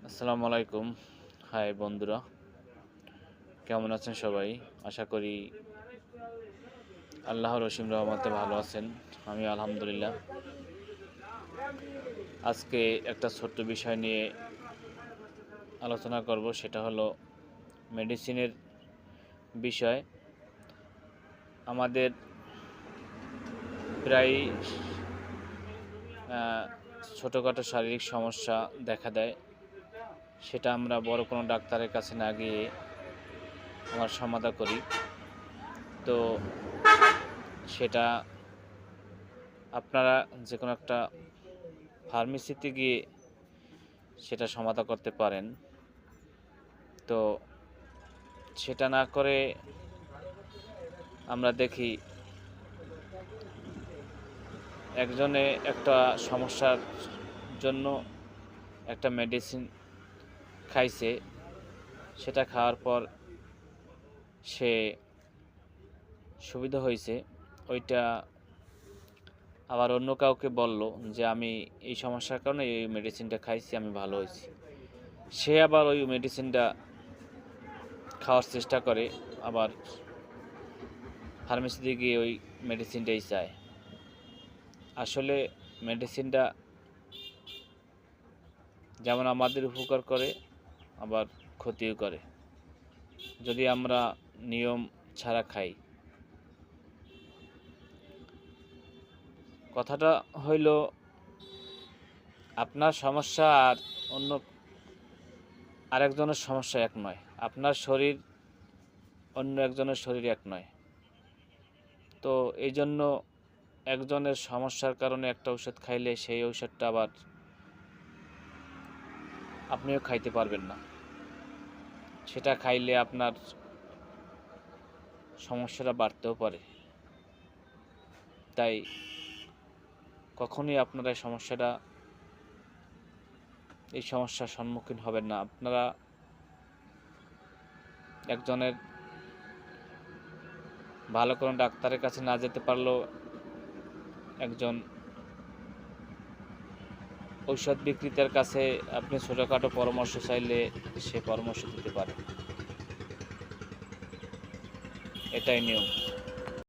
আসসালামু আলাইকুম। হাই বন্ধুরা, কেমন আছেন সবাই? আশা করি আল্লাহর অসীম রহমতে ভালো আছেন। আমি আলহামদুলিল্লাহ। আজকে একটা ছোট্ট বিষয় নিয়ে আলোচনা করব, সেটা হলো মেডিসিনের বিষয়। আমাদের প্রায় ছোটোখাটো শারীরিক সমস্যা দেখা দেয়, সেটা আমরা বড় কোনো ডাক্তারের কাছে না গিয়ে আমরা সমাধা করি। তো সেটা আপনারা যে কোনো একটা ফার্মেসিতে গিয়ে সেটা সমাধা করতে পারেন। তো সেটা না করে আমরা দেখি একজনে একটা সমস্যার জন্য একটা মেডিসিন খাইছে, সেটা খাওয়ার পর সে সুবিধা হয়েছে, ওইটা আবার অন্য কাউকে বলল যে আমি এই সমস্যার কারণে এই মেডিসিনটা খাইছি, আমি ভালো হয়েছি। সে আবার ওই মেডিসিনটা খাওয়ার চেষ্টা করে, আবার ফার্মেসিতে গিয়ে ওই মেডিসিনটাই চায়। আসলে মেডিসিনটা যেমন আমাদের উপকার করে, আবার ক্ষতিও করে যদি আমরা নিয়ম ছাড়া খাই। কথাটা হইল, আপনার সমস্যা আর অন্য আরেকজনের সমস্যা এক নয়, আপনার শরীর অন্য একজনের শরীর এক নয়। তো এই জন্য একজনের সমস্যার কারণে একটা ঔষধ খাইলে সেই ঔষধটা আবার আপনিও খাইতে পারবেন না। সেটা খাইলে আপনার সমস্যাটা বাড়তেও পারে। তাই কখনোই আপনারা এই সমস্যার সম্মুখীন হবেন না। আপনারা একজনের ভালো কোনো ডাক্তারের কাছে না যেতে পারলেও একজন ঔষধ বিক্রেতার কাছে আপনি ছোটোখাটো পরামর্শ চাইলে সে পরামর্শ দিতে পারে। এটাই নিয়ম।